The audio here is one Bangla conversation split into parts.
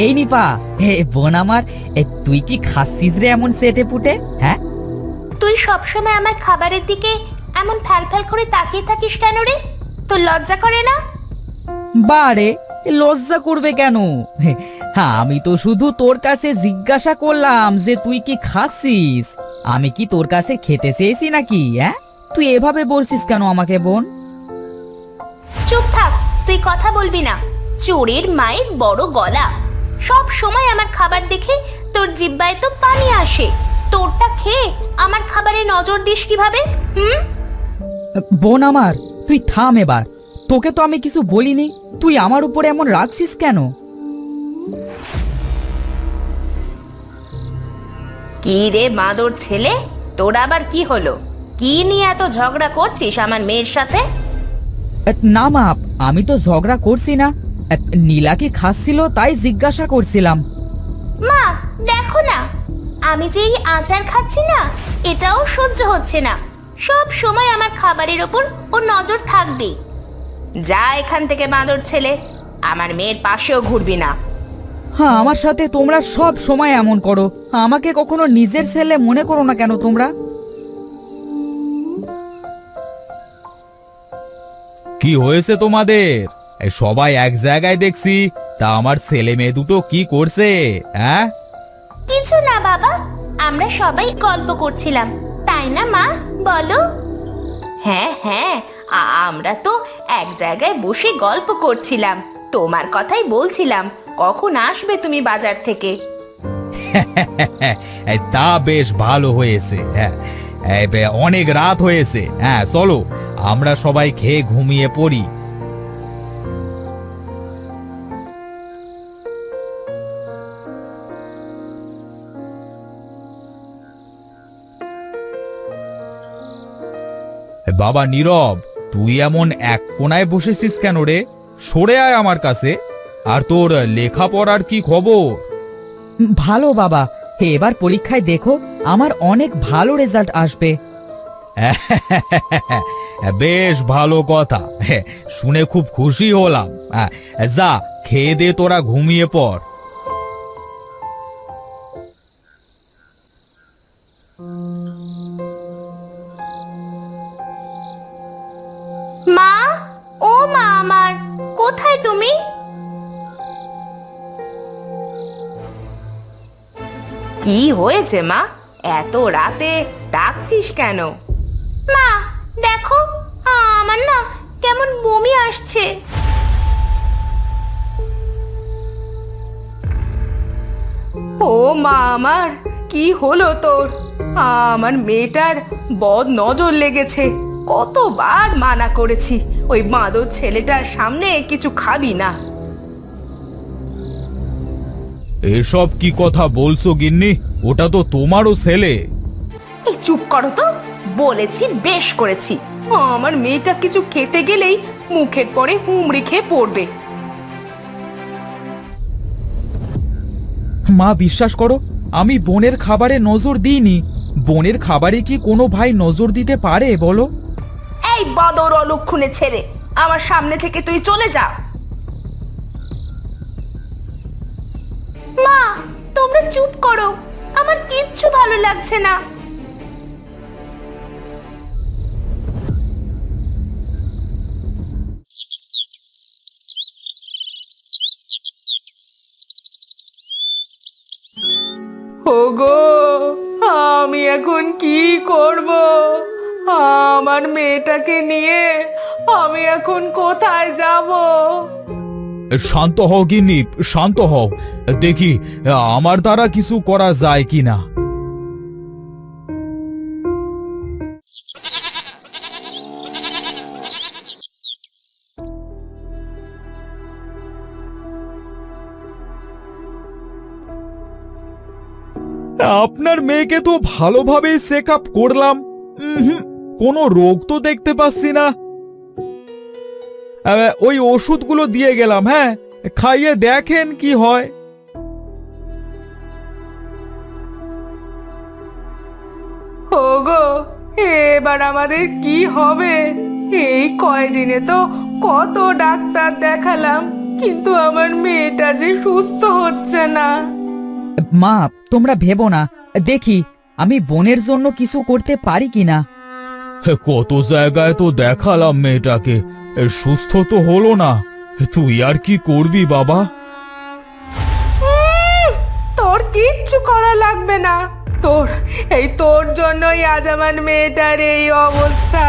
এই নিপা, বোন আমার, তুই কি খাচ্ছিস রে এমন সেটে পুটে? হ্যাঁ, তুই সবসময় আমার খাবারের দিকে এমন ফ্যাল করে তাকিয়ে থাকিস কেন রে? তোর লজ্জা করে না? বারে, লজ্জা করবে কেন? হ্যাঁ, আমি তো শুধু তোর কাছে জিজ্ঞাসা করলাম যে তুই কি খাচ্ছিস। আমি কি তোর কাছে খেতে চেয়েছি নাকি? হ্যাঁ, তুই এভাবে বলছিস কেন আমাকে বোন? চুপ থাক, তুই কথা বলবি না। চোরের মায়ের বড় গলা। সব সময় আমার খাবার দেখে তোর জিহ্বায় তো পানি আসে। তোরটা খেয়ে আমার খাবারে নজর দিস কিভাবে? বোন আমার, তুই থাম এবার। তোকে তো আমি কিছু বলিনি, তুই আমার উপরে এমন রাগছিস কেন? কি রে মাদর ছেলে, তোর আবার কি হলো? কি নিয়ে এত ঝগড়া করছিস আমার মেয়ের সাথে? না মা, আমি তো ঝগড়া করছি না। নীলা কি খাচ্ছিল তাই জিজ্ঞাসা করছিলাম। মা দেখো না, আমি যে এই আচার খাচ্ছি না, এটাও সহ্য হচ্ছে না। সব সময় আমার খাবারের ওপর ও নজর থাকবে। যা এখান থেকে বাঁদর ছেলে, আমার মেয়ের পাশেও ঘুরবি না। হ্যাঁ, আমার সাথে তোমরা সব সময় এমন করো। আমাকে কখনো নিজের ছেলে মনে করো না কেন তোমরা? কি হয়েছে তোমাদের? সবাই এক জায়গায় দেখছি, তা আমার ছেলে মেয়ে দুটো কি করছে? হ্যাঁ, কিছু না বাবা, আমরা সবাই গল্প করছিলাম, তাই না মা? বলো। হ্যাঁ হ্যাঁ, আমরা তো এক জায়গায় বসে গল্প করছিলাম, তোমার কথাই বলছিলাম। কখন আসবে তুমি বাজার থেকে? তা বেশ ভালো হয়েছে। হ্যাঁ, অনেক রাত হয়েছে। হ্যাঁ, চলো আমরা সবাই খেয়ে ঘুমিয়ে পড়ি। বাবা নীরব, তুই এমন এক কোনায় বসেছিস কেন রে? সরে আয় আমার কাছে। আর তোর লেখাপড়ার কি খবর? ভালো বাবা, এবার পরীক্ষায় দেখো আমার অনেক ভালো রেজাল্ট আসবে। বেশ ভালো কথা, শুনে খুব খুশি হলাম। যা, খেয়ে দে, তোরা ঘুমিয়ে পড়। মা, ও মা আমার, কোথায় তুমি? কি হয়েছে মা, এত রাতে ডাকছিস কেন? মা দেখো, আমার না কেমন বমি আসছে। ও মা আমার, কি হলো তোর? আমার মেয়েটার বদ নজর লেগেছে। কতবার মানা করেছি ওই বাঁদর ছেলেটার সামনে কিছু খাবি না। এসব কি কথা বলছো গিন্নি? ওটা তো তোমারও ছেলে। এই চুপ করো তো, বলেছি বেশ করেছি। আমার মেয়েটা কিছু খেতে গেলেই মুখের পরে হুমড়ি খেয়ে পড়বে। মা বিশ্বাস করো, আমি বোনের খাবারে নজর দিইনি। বোনের খাবারে কি কোনো ভাই নজর দিতে পারে বলো? এই বাদর অলক্ষণে ছেলে, আমার সামনে থেকে তুই চলে যা। মা তোমরা চুপ করো, আমার কিচ্ছু ভালো লাগছে না। ওগো, আমি এখন কি করব? আমার মেয়েটাকে নিয়ে আমি এখন কোথায় যাব? শান্ত হও গিন্নি, শান্ত হও। দেখি আমার দ্বারা কিছু করা যায় কিনা। আপনার মেয়েকে তো ভালোভাবেই চেক আপ করলাম, কোনো রোগ তো দেখতে পাচ্ছি না। ওই ওষুধগুলো দিয়ে গেলাম, হ্যাঁ, খাইয়ে দেখেন কি হয়। ওগো, এবার আমাদের কি হবে? এই কয়দিনে তো কত ডাক্তার দেখালাম, কিন্তু আমার মেয়েটা যে সুস্থ হচ্ছে না। মা, তোমরা ভেবো না, দেখি আমি বোনের জন্য কিছু করতে পারি কিনা। কত জায়গায় তো দেখালাম মেয়েটাকে, সুস্থ তো হলো না। তুই আর কি করবি বাবা? তোর কিচ্ছু করা লাগবে না। তোর জন্যই আজ আমার মেয়েটার এই অবস্থা।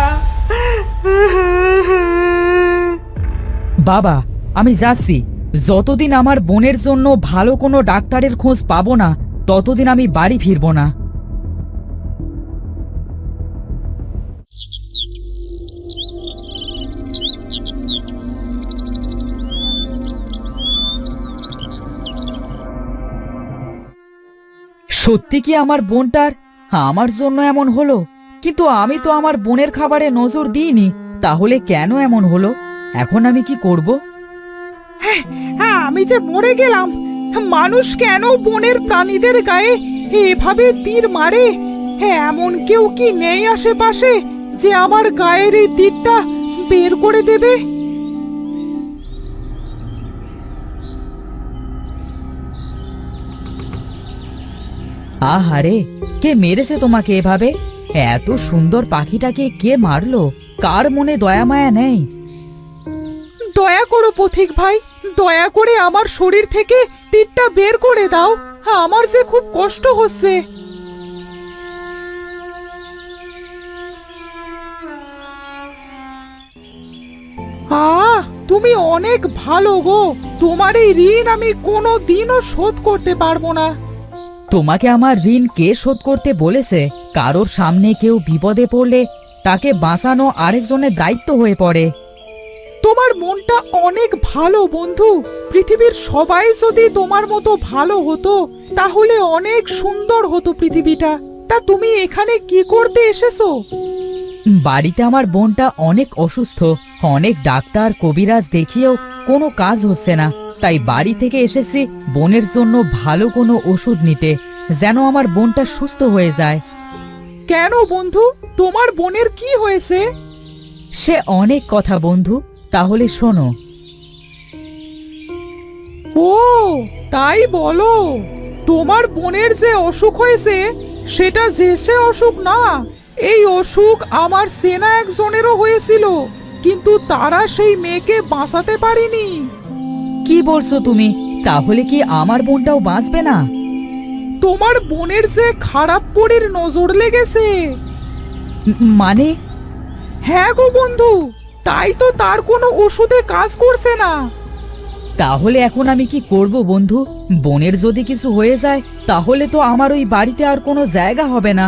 বাবা, আমি যাচ্ছি। যতদিন আমার বোনের জন্য ভালো কোনো ডাক্তারের খোঁজ পাবো না, ততদিন আমি বাড়ি ফিরবো না। সত্যি কি আমার বোনটার আমার জন্য এমন হলো? কিন্তু আমি তো আমার বোনের খাবারে নজর দিইনি, তাহলে কেন এমন হলো? এখন আমি কি করব? হ্যাঁ, আমি যে মরে গেলাম। মানুষ কেন বনের প্রাণীদের গায়ে এভাবে তীর মারে? হ্যাঁ, এমন কেউ কি নেই আশেপাশে যে আমার গায়ের এই তীরটা বের করে দেবে? আহারে, কে মেরেছে তোমাকে এভাবে? এত সুন্দর পাখিটাকে কে মারলো? কার মনে দয়া মায়া নেই? দয়া করো পথিক ভাই, দয়া করে আমার শরীর থেকে তীরটা বের করে দাও। আমার যে খুব কষ্ট হচ্ছে। তুমি অনেক ভালো গো। তোমার এই ঋণ আমি কোনো দিনও শোধ করতে পারবো না। তোমাকে আমার ঋণ কে শোধ করতে বলেছে? কারোর সামনে কেউ বিপদে পড়লে তাকে বাঁচানো আরেকজনের দায়িত্ব হয়ে পড়ে। তোমার মনটা অনেক ভালো বন্ধু। পৃথিবীর সবাই যদি তোমার মতো ভালো হতো তাহলে অনেক সুন্দর হতো পৃথিবীটা। তা তুমি এখানে কি করতে এসেছো? বাড়িতে আমার বোনটা অনেক অসুস্থ, অনেক ডাক্তার কবিরাজ দেখিয়েও কোনো কাজ হচ্ছে না। তাই বাড়ি থেকে এসেছি বোনের জন্য ভালো কোনো ওষুধ নিতে, যেন আমার বোনটা সুস্থ হয়ে যায়। কেন বন্ধু, তোমার বোনের কি হয়েছে? সে অনেক কথা বন্ধু, তাহলে শোনো। ও তাই বলো। তোমার বোনের যে অসুখ হয়েছে সেটা যে সে অসুখ না। এই অসুখ আমার সেনা একজনেরও হয়েছিল, কিন্তু তারা সেই মেয়েকে বাঁচাতে পারেনি। কি বলছো তুমি? তাহলে কি আমার বোনটাও বাঁচবে না? তোমার বোনের যে খারাপ পরীর নজর লেগেছে। মানে? হ্যাঁ গো বন্ধু, তাই তো তার কোনো ওষুধে কাজ করছে না। তাহলে এখন আমি কি করব বন্ধু? বোনের যদি কিছু হয়ে যায় তাহলে তো আমার ওই বাড়িতে আর কোনো জায়গা হবে না।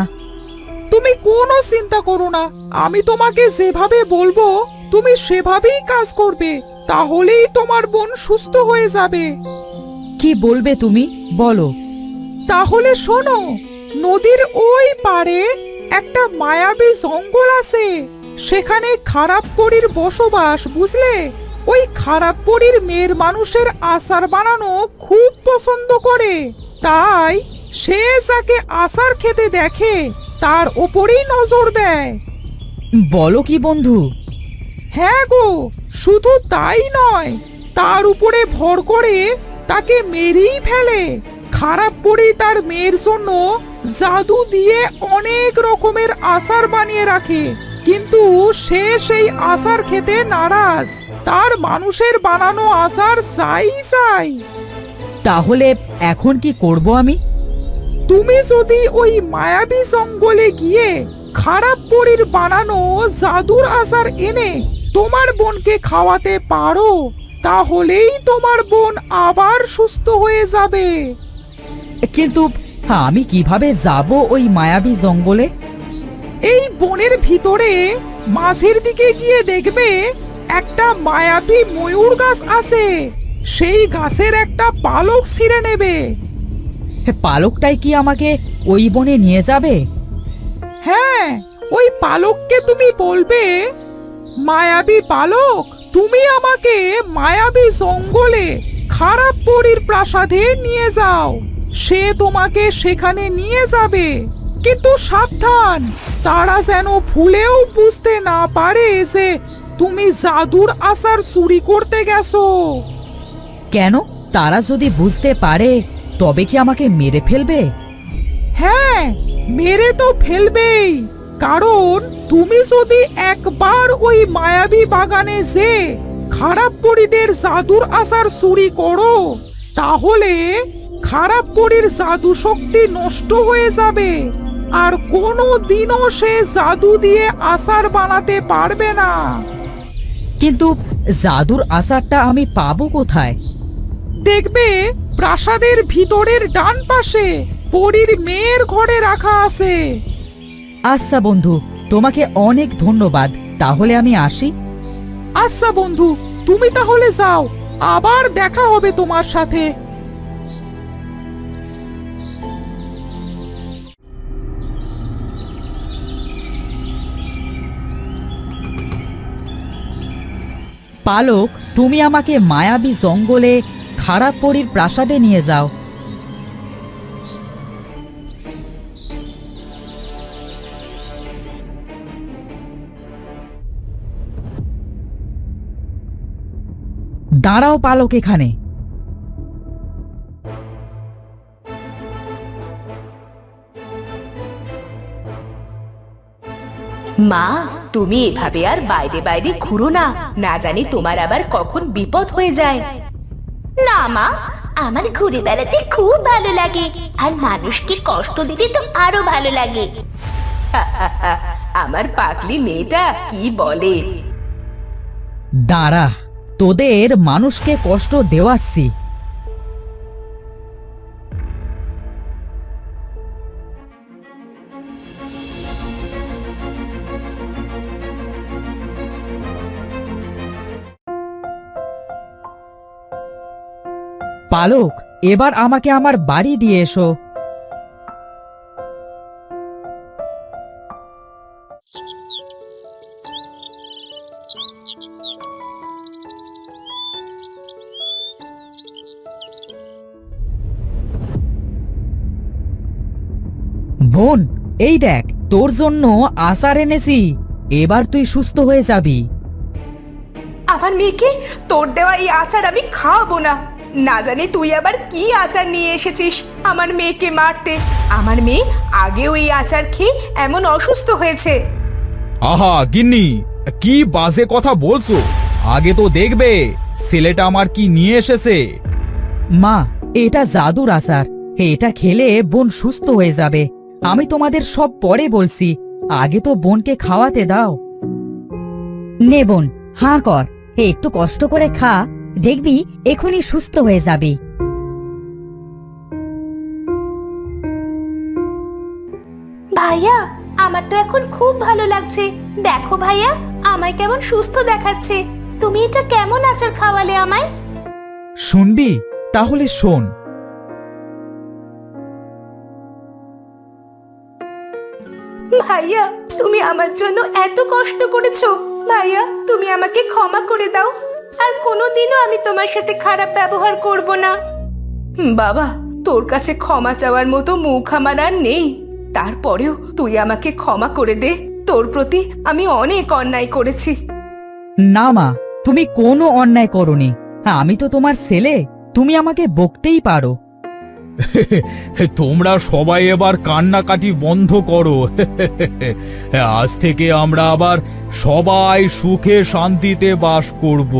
তুমি কোনো চিন্তা করো না, আমি তোমাকে যেভাবে বলবো তুমি সেভাবেই কাজ করবে, তাহলেই তোমার বোন সুস্থ হয়ে যাবে। কি বলবে তুমি, বলো। তাহলে শোনো, নদীর ওই পারে একটা মায়াবী জঙ্গল আছে। সেখানে খারাপ পরীর বসবাস, বুঝলে? ওই খারাপ পরীর মেয়ের মানুষের আচার বানানো খুব পছন্দ করে। তাই সে যাকে আচার খেতে দেখে তার ওপরেই নজর দেয়। বলো কি বন্ধু? হ্যাঁ গো, শুধু তাই নয়, তার উপরে ভর করে তাকে মেরেই ফেলে। খারাপ পরি তার মেয়ের জন্য জাদু দিয়ে অনেক রকমের আচার বানিয়ে রাখে, কিন্তু সে সেই আচার খেতে নারাজ। তার মানুষের বানানো আচার চাই চাই। তাহলে এখন কি করব আমি? তুমি যদি ওই মায়াবী জঙ্গলে গিয়ে খারাপ পরীর বানানো জাদুর আচার এনে তোমার বোনকে খাওয়াতে পারো, তাহলেই তোমার বোন আবার সুস্থ হয়ে যাবে। কিন্তু আমি কিভাবে যাব ওই মায়াবী জঙ্গলে? এই বনের ভিতরে মাঝের দিকে গিয়ে দেখবে একটা মায়াবী ময়ূর গাছ আছে। সেই গাছের একটা পালক ছিঁড়ে নেবে। পালকটাই কি আমাকে ওই বনে নিয়ে যাবে? হ্যাঁ, ওই পালককে তুমি বলবে, মায়াবী পালক, তুমি আমাকে মায়াবী জঙ্গলে খারাপ পরীর প্রাসাদে নিয়ে যাও। সে তোমাকে সেখানে নিয়ে যাবে, কিন্তু সাবধান, তারা যেন ভুলেও বুঝতে না পারে যে তুমি জাদুর আচার চুরি করতে গেছো। কেন? তারা যদি বুঝতে পারে তবে কি আমাকে মেরে ফেলবে? হ্যাঁ, মেরে তো ফেলবেই। কারণ তুমি যদি একবার ওই মায়াবী বাগানে যে খারাপ পরীদের জাদুর আসার চুরি করো, তাহলে খারাপ পরীর জাদু শক্তি নষ্ট হয়ে যাবে, আর কোনো দিনও সে জাদু দিয়ে আচার বানাতে পারবে না। কিন্তু জাদুর আচারটা আমি পাবো কোথায়? দেখবে প্রাসাদের ভিতরের ডান পাশে পরীর মেয়ের ঘরে রাখা আছে। আচ্ছা বন্ধু, তোমাকে অনেক ধন্যবাদ। তাহলে আমি আসি। আচ্ছা বন্ধু, তুমি তাহলে যাও, আবার দেখা হবে তোমার সাথে। পালক, তুমি আমাকে মায়াবী জঙ্গলে খারাপ পরীর প্রাসাদে নিয়ে যাও। দাঁড়াও পালক এখানে। মা, তুমি এভাবে আর বাইরে বাইরে ঘুরো না, না জানি তোমার আবার কখন বিপদ হয়ে যায়। না মা, আমার ঘুরে বেড়াতে খুব ভালো লাগে, আর মানুষকে কষ্ট দিতে তো আরো ভালো লাগে। আমার পাগলি মেয়েটা কি বলে। দাঁড়া, তোদের মানুষকে কষ্ট দেওয়াচ্ছি। পালক, এবার আমাকে আমার বাড়ি দিয়ে এসো। বোন, এই দেখ, তোর জন্য আচার এনেছি। এবার তুই সুস্থ হয়ে যাবি। আমার মেয়েকে তোর দেওয়া এই আচার আমি খাওয়াবো না। না জানি তুই আবার কি আচার নিয়ে এসেছিস আমার মেয়েকে মারতে। আমার মেয়ে আগেও এই আচার খেয়ে এমন অসুস্থ হয়েছে। আহা গিন্নি, কি বাজে কথা বলছো? আগে তো দেখবে ছেলেটা আমার কি নিয়ে এসেছে। মা, এটা জাদুর আচার। এটা খেলে বোন সুস্থ হয়ে যাবে। আমি তোমাদের সব পরে বলছি, আগে তো বোনকে খাওয়াতে দাও। নে বোন, হাঁ কর, একটু কষ্ট করে খা, দেখবি এখনই সুস্থ হয়ে যাবে। ভাইয়া, আমার তো এখন খুব ভালো লাগছে। দেখো ভাইয়া, আমায় কেমন সুস্থ দেখাচ্ছে। তুমি এটা কেমন আচার খাওয়ালে আমায়? শুনবি? তাহলে শোন। ভাইয়া, তুমি আমার জন্য এত কষ্ট করেছো। ভাইয়া, তুমি আমাকে ক্ষমা করে দাও, আর কোনোদিনও আমি তোমার সাথে খারাপ ব্যবহার করব না। বাবা, তোর কাছে ক্ষমা চাওয়ার মতো মুখ আমার আর নেই। তারপরেও তুই আমাকে ক্ষমা করে দে। তোর প্রতি আমি অনেক অন্যায় করেছি। না মা, তুমি কোনো অন্যায় করোনি। আমি তো তোমার ছেলে, তুমি আমাকে বকতেই পারো। তোমরা সবাই এবার কান্নাকাটি বন্ধ করো। আজ থেকে আমরা আবার সবাই সুখে শান্তিতে বাস করব।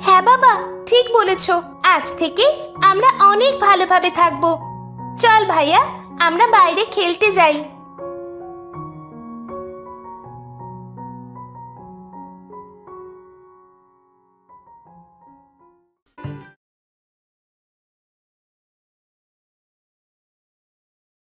হ্যাঁ বাবা, ঠিক বলেছো। আজ থেকে আমরা অনেক ভালোভাবে থাকবো। চল ভাইয়া, আমরা বাইরে খেলতে যাই।